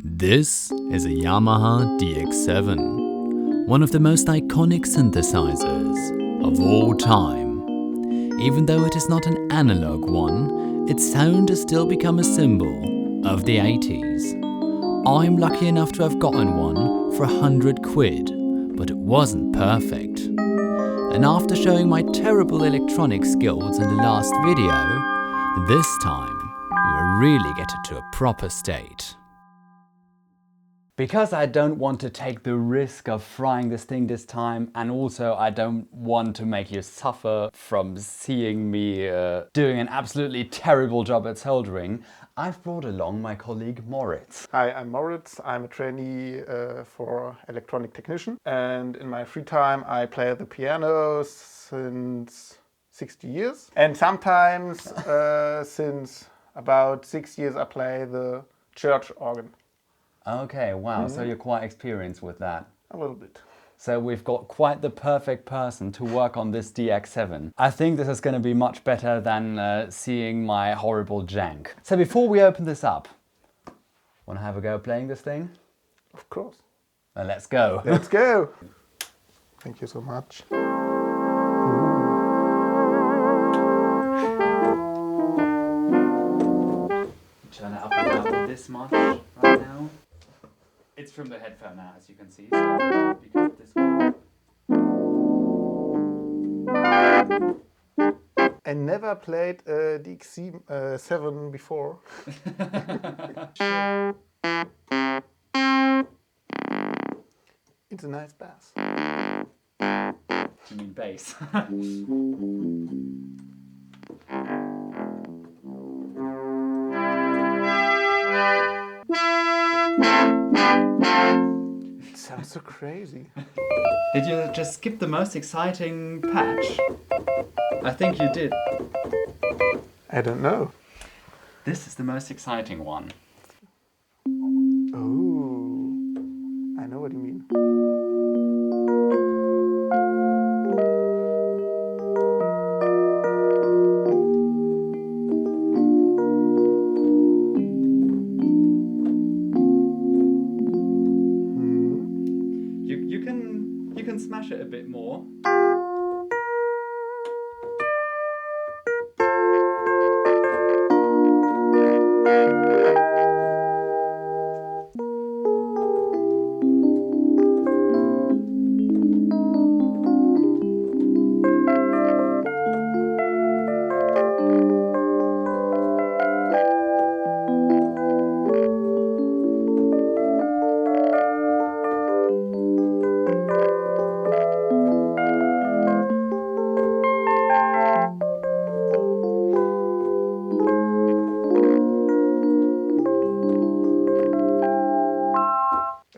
This is a Yamaha DX7, one of the most iconic synthesizers of all time. Even though it is not an analog one, its sound has still become a symbol of the 80s. I'm lucky enough to have gotten one for £100, but it wasn't perfect. And after showing my terrible electronic skills in the last video, this time we will really get it to a proper state. Because I don't want to take the risk of frying this thing this time, and also I don't want to make you suffer from seeing me doing an absolutely terrible job at soldering, I've brought along my colleague Moritz. Hi, I'm Moritz. I'm a trainee for electronic technician, and in my free time I play the piano since 60 years, and sometimes since about 6 years I play the church organ. Okay, wow, so you're quite experienced with that. A little bit. So we've got quite the perfect person to work on this DX7. I think this is going to be much better than seeing my horrible jank. So before we open this up, want to have a go playing this thing? Of course. Then let's go. Let's go. Thank you so much. Turn it up about this much right now. It's from the headphone now, as you can see, so because of this one. I never played a DX7 before. It's a nice bass. You mean bass? It sounds so crazy. Did you just skip the most exciting patch? I think you did. I don't know. This is the most exciting one. Oh, I know what you mean. You can smash it a bit more.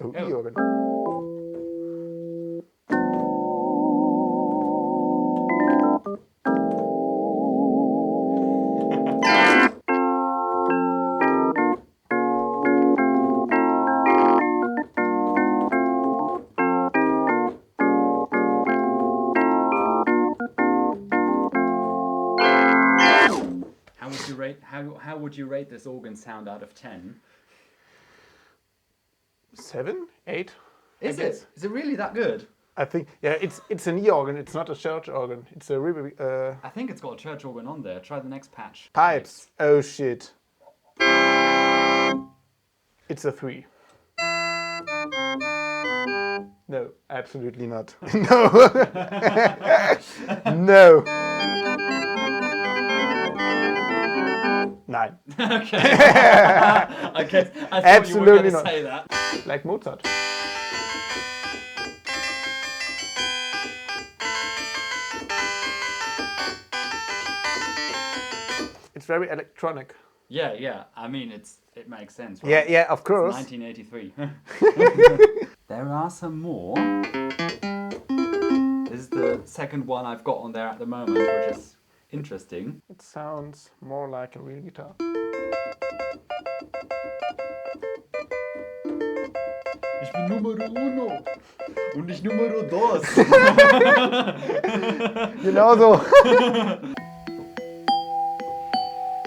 Oh, E-organ. How would you rate this organ sound out of 10? 7, 8. Is it? Is it really that good? I think, yeah, it's an E-organ. It's not a church organ. It's a really I think it's got a church organ on there. Try the next patch. pipes. Oh shit. It's a 3. No, absolutely not. No. No. 9. Okay. I thought Absolutely you were going to not. say that. Like Mozart. It's very electronic. Yeah. I mean, it makes sense, right? Yeah, of course. 1983. There are some more. This is the second one I've got on there at the moment, which is interesting. It sounds more like a real guitar. Ich bin Numero uno und nicht Numero dos. Genau so.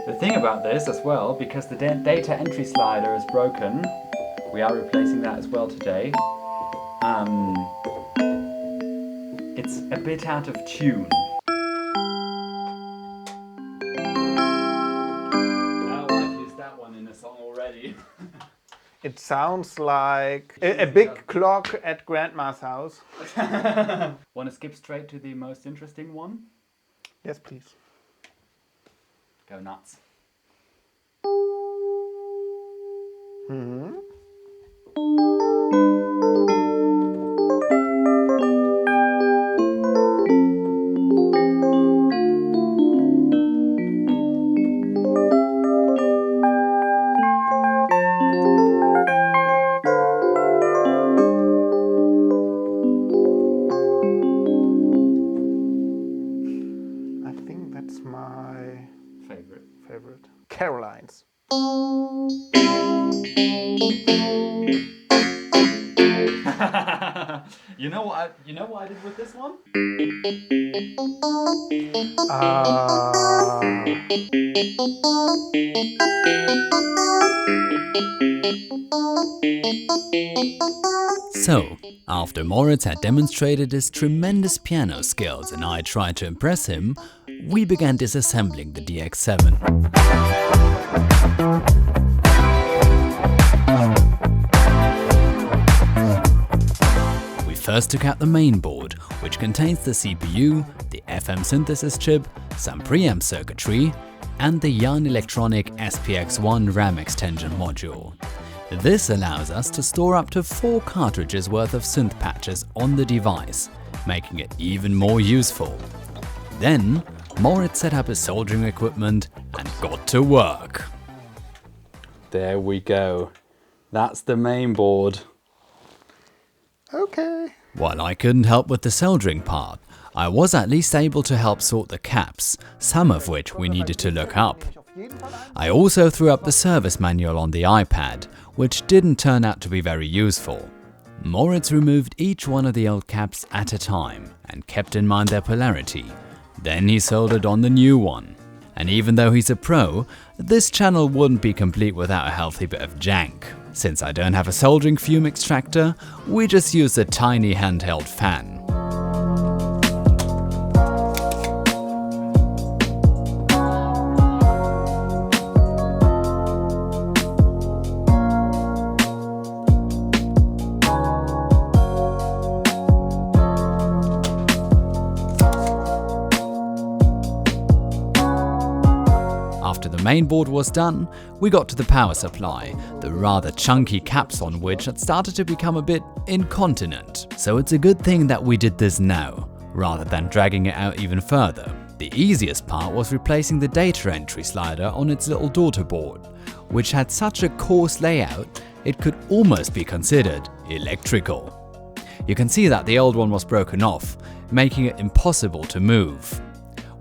The thing about this as well, because the data entry slider is broken, We are replacing that as well today. It's a bit out of tune. Oh, I've used that one in a song already. It sounds like a big clock at Grandma's house. Want to skip straight to the most interesting one? Yes, please. Go nuts. Mm-hmm. I think that's my favorite. Caroline's. You know what I did with this one? So, after Moritz had demonstrated his tremendous piano skills and I tried to impress him, we began disassembling the DX7. We first took out the main board, which contains the CPU, the FM synthesis chip, some preamp circuitry, and the Yarn Electronic SPX1 RAM extension module. This allows us to store up to 4 cartridges worth of synth patches on the device, making it even more useful. Then, Moritz set up his soldering equipment and got to work. There we go. That's the main board. Okay. While I couldn't help with the soldering part, I was at least able to help sort the caps, some of which we needed to look up. I also threw up the service manual on the iPad, which didn't turn out to be very useful. Moritz removed each one of the old caps at a time and kept in mind their polarity. Then he soldered on the new one. And even though he's a pro, this channel wouldn't be complete without a healthy bit of jank. Since I don't have a soldering fume extractor, we just used a tiny handheld fan. After the main board was done, we got to the power supply, the rather chunky caps on which had started to become a bit incontinent. So it's a good thing that we did this now, rather than dragging it out even further. The easiest part was replacing the data entry slider on its little daughter board, which had such a coarse layout it could almost be considered electrical. You can see that the old one was broken off, making it impossible to move.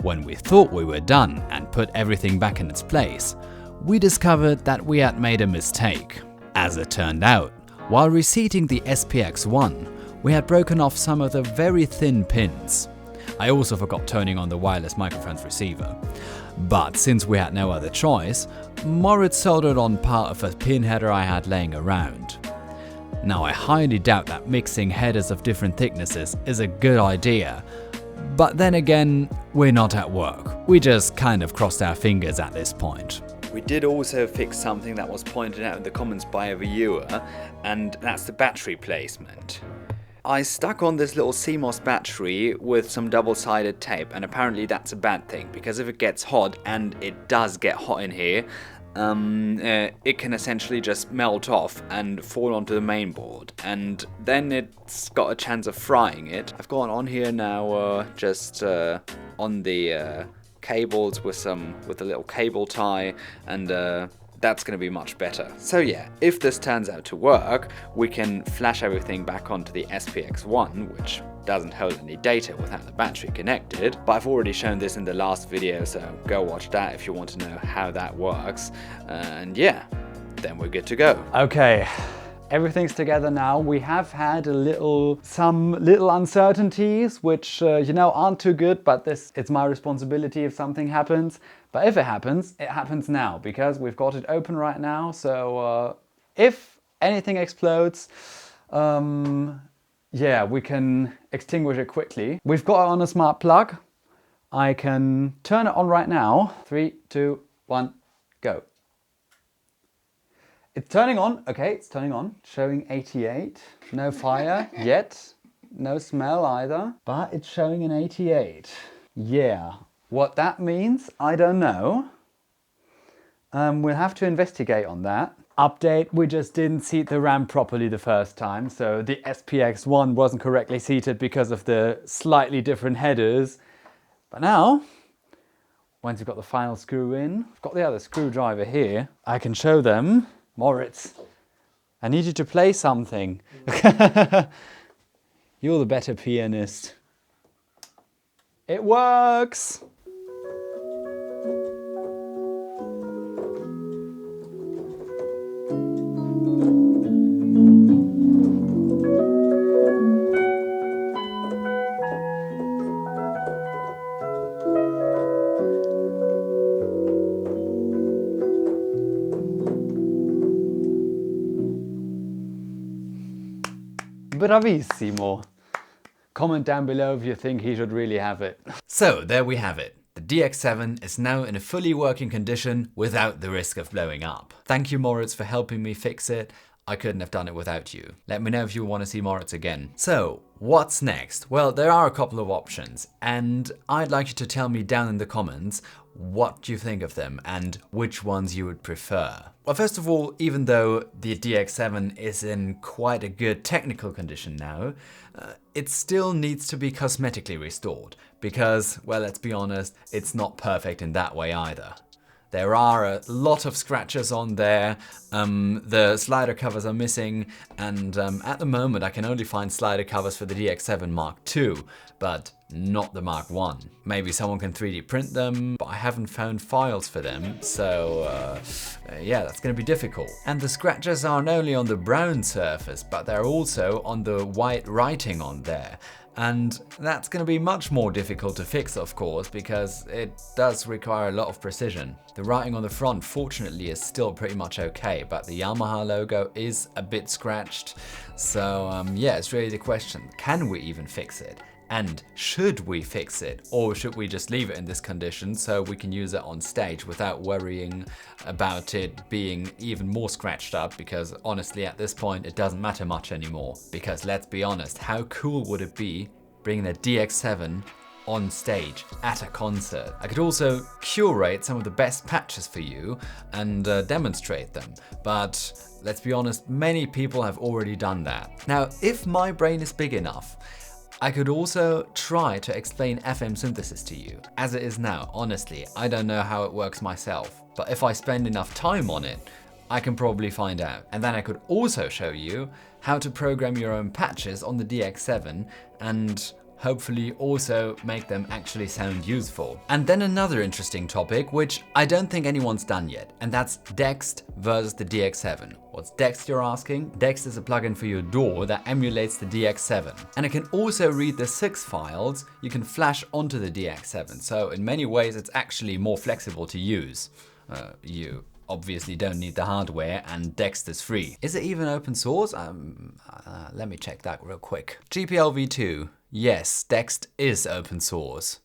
When we thought we were done and put everything back in its place, we discovered that we had made a mistake. As it turned out, while reseating the SPX1, we had broken off some of the very thin pins. I also forgot turning on the wireless microphone's receiver. But since we had no other choice, Moritz soldered on part of a pin header I had laying around. Now I highly doubt that mixing headers of different thicknesses is a good idea, but then again, we're not at work. We just kind of crossed our fingers at this point. We did also fix something that was pointed out in the comments by a viewer, and that's the battery placement. I stuck on this little CMOS battery with some double-sided tape, and apparently that's a bad thing, because if it gets hot, and it does get hot in here, it can essentially just melt off and fall onto the main board, and then it's got a chance of frying it. I've gone on here now, just on the cables with a little cable tie, and that's going to be much better. So yeah, if this turns out to work, we can flash everything back onto the SPX1, which doesn't hold any data without the battery connected, but I've already shown this in the last video, so go watch that if you want to know how that works. And yeah, then we're good to go. Okay, everything's together now. We have had some little uncertainties, which aren't too good, but it's my responsibility if something happens. But if it happens now, because we've got it open right now. So if anything explodes, yeah, we can extinguish it quickly. We've got it on a smart plug. I can turn it on right now. 3, 2, 1, go. It's turning on. Okay, it's turning on. Showing 88. No fire yet. No smell either. But it's showing an 88. Yeah. What that means, I don't know. We'll have to investigate on that. Update, we just didn't seat the RAM properly the first time. So the SPX1 wasn't correctly seated because of the slightly different headers. But now, once we've got the final screw in, I've got the other screwdriver here, I can show them. Moritz, I need you to play something. You're the better pianist. It works! Bravissimo. Comment down below if you think he should really have it. So there we have it. The DX7 is now in a fully working condition without the risk of blowing up. Thank you, Moritz, for helping me fix it. I couldn't have done it without you. Let me know if you want to see Moritz again. So, what's next? Well, there are a couple of options, and I'd like you to tell me down in the comments what you think of them and which ones you would prefer. Well, first of all, even though the DX7 is in quite a good technical condition now, it still needs to be cosmetically restored because, well, let's be honest, it's not perfect in that way either. There are a lot of scratches on there, the slider covers are missing, and at the moment I can only find slider covers for the DX7 Mark II, but not the Mark I. Maybe someone can 3D print them, but I haven't found files for them, so yeah, that's going to be difficult. And the scratches aren't only on the brown surface, but they're also on the white writing on there. And that's going to be much more difficult to fix, of course, because it does require a lot of precision. The writing on the front, fortunately, is still pretty much okay, but the Yamaha logo is a bit scratched. So yeah, it's really the question, can we even fix it? And should we fix it, or should we just leave it in this condition so we can use it on stage without worrying about it being even more scratched up? Because honestly, at this point, it doesn't matter much anymore. Because let's be honest, how cool would it be bringing the DX7 on stage at a concert? I could also curate some of the best patches for you and demonstrate them. But let's be honest, many people have already done that. Now, if my brain is big enough, I could also try to explain FM synthesis to you. As it is now, honestly, I don't know how it works myself, but if I spend enough time on it, I can probably find out. And then I could also show you how to program your own patches on the DX7 and hopefully also make them actually sound useful. And then another interesting topic, which I don't think anyone's done yet, and that's Dext versus the DX7. What's Dext, you're asking? Dext is a plugin for your DAW that emulates the DX7. And it can also read the 6 files you can flash onto the DX7. So in many ways, it's actually more flexible to use. You obviously don't need the hardware, and Dext is free. Is it even open source? Let me check that real quick. GPLv2. Yes, Dext is open source.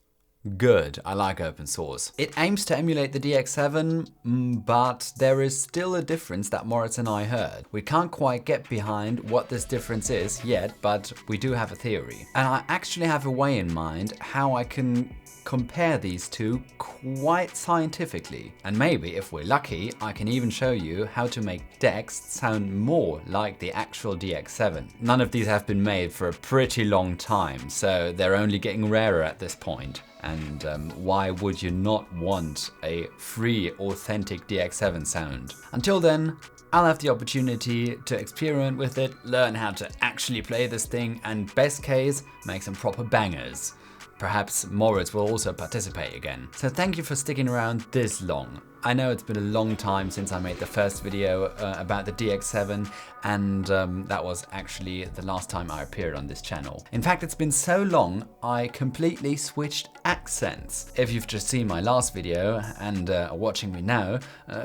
Good, I like open source. It aims to emulate the DX7, but there is still a difference that Moritz and I heard. We can't quite get behind what this difference is yet, but we do have a theory. And I actually have a way in mind how I can compare these two quite scientifically. And maybe, if we're lucky, I can even show you how to make Dext sound more like the actual DX7. None of these have been made for a pretty long time, so they're only getting rarer at this point. And why would you not want a free, authentic DX7 sound? Until then, I'll have the opportunity to experiment with it, learn how to actually play this thing, and best case, make some proper bangers. perhaps Moritz will also participate again. So thank you for sticking around this long. I know it's been a long time since I made the first video about the DX7, and that was actually the last time I appeared on this channel. In fact, it's been so long, I completely switched accents. If you've just seen my last video and are watching me now,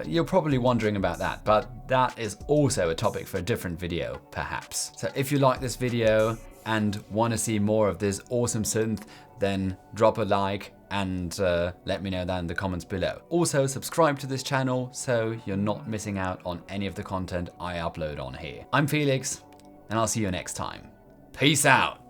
you're probably wondering about that, but that is also a topic for a different video, perhaps. So if you like this video and want to see more of this awesome synth, then drop a like and let me know that in the comments below. Also, subscribe to this channel so you're not missing out on any of the content I upload on here. I'm Felix, and I'll see you next time. Peace out!